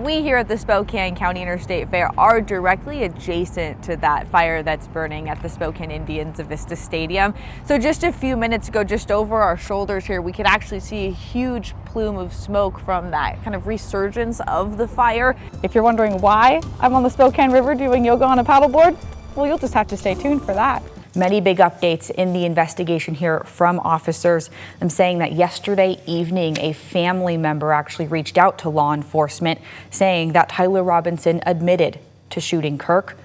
We here at the Spokane County Interstate Fair are directly adjacent to that fire that's burning at the Spokane Indians Vista Stadium. So just a few minutes ago, just over our shoulders here, we could actually see a huge plume of smoke from that kind of resurgence of the fire. If you're wondering why I'm on the Spokane River doing yoga on a paddleboard, well, you'll just have to stay tuned for that. Many big updates in the investigation here from officers. I'm saying that yesterday evening, a family member actually reached out to law enforcement saying that Tyler Robinson admitted to shooting Kirk.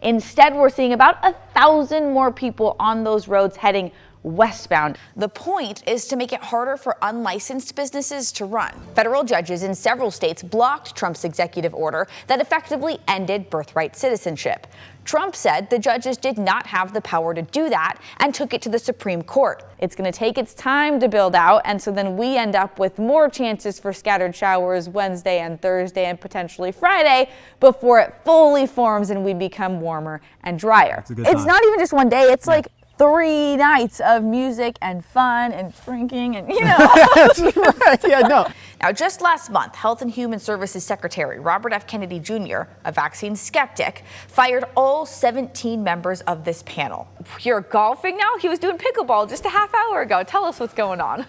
Instead, we're seeing about 1,000 more people on those roads heading westbound. The point is to make it harder for unlicensed businesses to run. Federal judges in several states blocked Trump's executive order that effectively ended birthright citizenship. Trump said the judges did not have the power to do that and took it to the Supreme Court. It's going to take its time to build out, and so then we end up with more chances for scattered showers Wednesday and Thursday and potentially Friday before it fully forms and we become warmer and drier. It's not even just one day, it's like 3 nights of music and fun and drinking and, you know. That's right. Yeah, no. Now, just last month, Health and Human Services Secretary Robert F. Kennedy Jr., a vaccine skeptic, fired all 17 members of this panel. You're golfing now? He was doing pickleball just a half hour ago. Tell us what's going on.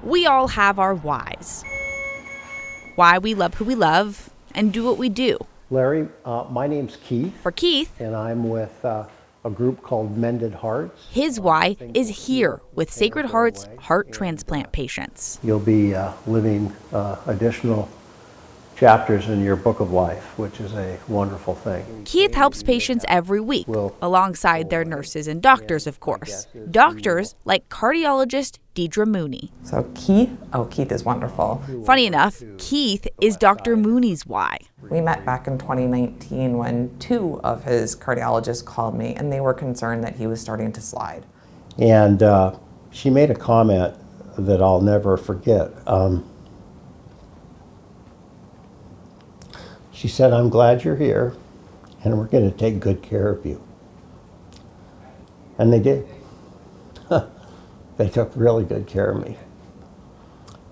We all have our whys. Why we love who we love and do what we do. Larry, my name's Keith. For Keith, and I'm with a group called Mended Hearts. His why is here with Sacred Heart's heart transplant patients. You'll be living additional chapters in your book of life, which is a wonderful thing. Keith helps patients every week, alongside their nurses and doctors, of course. Doctors like cardiologist Deidre Mooney. So Keith is wonderful. Funny enough, Keith is Dr. Mooney's why. We met back in 2019 when 2 of his cardiologists called me and they were concerned that he was starting to slide. And she made a comment that I'll never forget. She said, "I'm glad you're here, and we're going to take good care of you." And they did. They took really good care of me.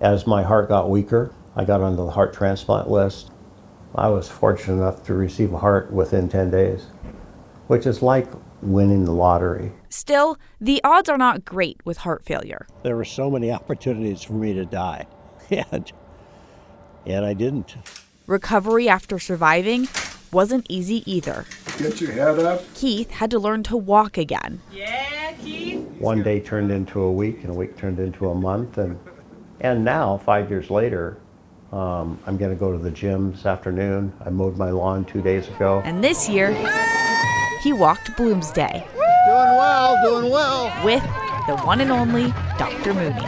As my heart got weaker, I got onto the heart transplant list. I was fortunate enough to receive a heart within 10 days, which is like winning the lottery. Still, the odds are not great with heart failure. There were so many opportunities for me to die, and I didn't. Recovery after surviving wasn't easy either. Get your head up. Keith had to learn to walk again. Yeah, Keith. One day turned into a week, and a week turned into a month, and now, 5 years later, I'm going to go to the gym this afternoon. I mowed my lawn 2 days ago. And this year, he walked Bloomsday. Doing well. With the one and only Dr. Mooney.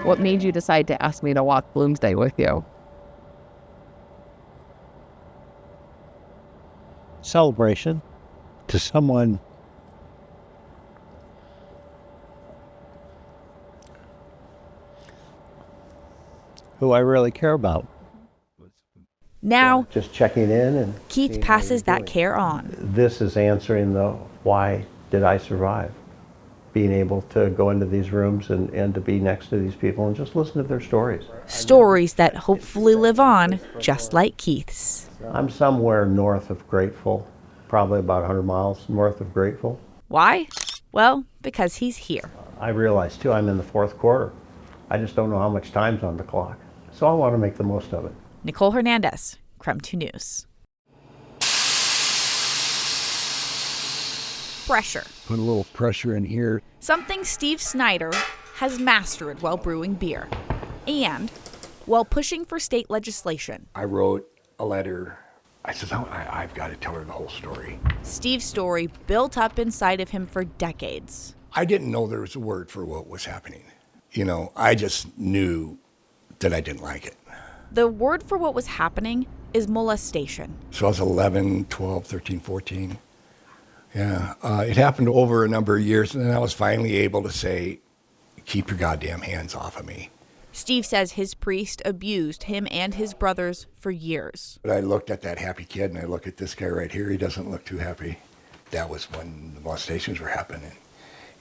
What made you decide to ask me to walk Bloomsday with you? Celebration to someone who I really care about. Now, just checking in and Keith passes that care on. This is answering the why did I survive? Being able to go into these rooms and to be next to these people and just listen to their stories. Stories that hopefully live on, just like Keith's. I'm somewhere north of Grateful, probably about 100 miles north of Grateful. Why? Well, because he's here. I realize, too, I'm in the 4th quarter. I just don't know how much time's on the clock. So I want to make the most of it. Nicole Hernandez, KREM 2 News. Pressure. Put a little pressure in here. Something Steve Snyder has mastered while brewing beer and while pushing for state legislation. I wrote a letter. I said, I've got to tell her the whole story. Steve's story built up inside of him for decades. I didn't know there was a word for what was happening. You know, I just knew that I didn't like it. The word for what was happening is molestation. So I was 11, 12, 13, 14. Yeah, it happened over a number of years, and then I was finally able to say, keep your goddamn hands off of me. Steve says his priest abused him and his brothers for years. But I looked at that happy kid, and I look at this guy right here. He doesn't look too happy. That was when the molestations were happening.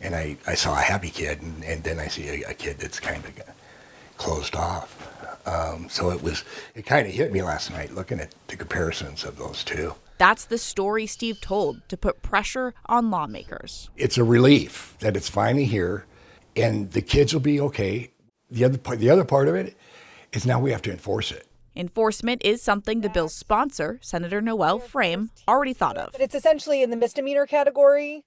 And I saw a happy kid, and then I see a kid that's kind of closed off. So it kind of hit me last night looking at the comparisons of those two. That's the story Steve told to put pressure on lawmakers. It's a relief that it's finally here, and the kids will be okay. The other part of it is now we have to enforce it. Enforcement is something the bill's sponsor, Senator Noel Frame, already thought of. But it's essentially in the misdemeanor category,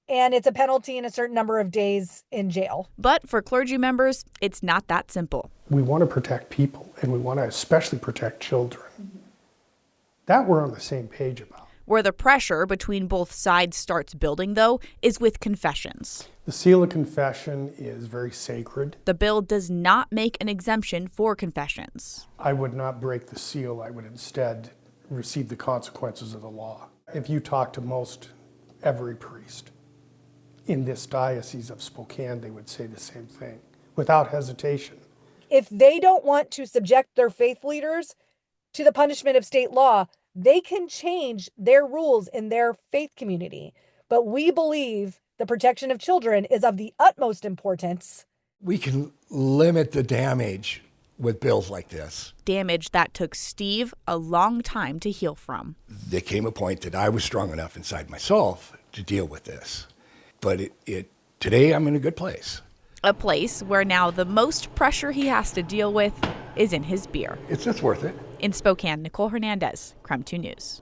and it's a penalty and a certain number of days in jail. But for clergy members, it's not that simple. We want to protect people, and we want to especially protect children. That we're on the same page about. Where the pressure between both sides starts building, though, is with confessions. The seal of confession is very sacred. The bill does not make an exemption for confessions. I would not break the seal. I would instead receive the consequences of the law. If you talk to most every priest in this diocese of Spokane, they would say the same thing without hesitation. If they don't want to subject their faith leaders to the punishment of state law, they can change their rules in their faith community. But we believe the protection of children is of the utmost importance. We can limit the damage with bills like this. Damage that took Steve a long time to heal from. There came a point that I was strong enough inside myself to deal with this. But today I'm in a good place. A place where now the most pressure he has to deal with is in his beer. It's worth it. In Spokane, Nicole Hernandez, KREM 2 News.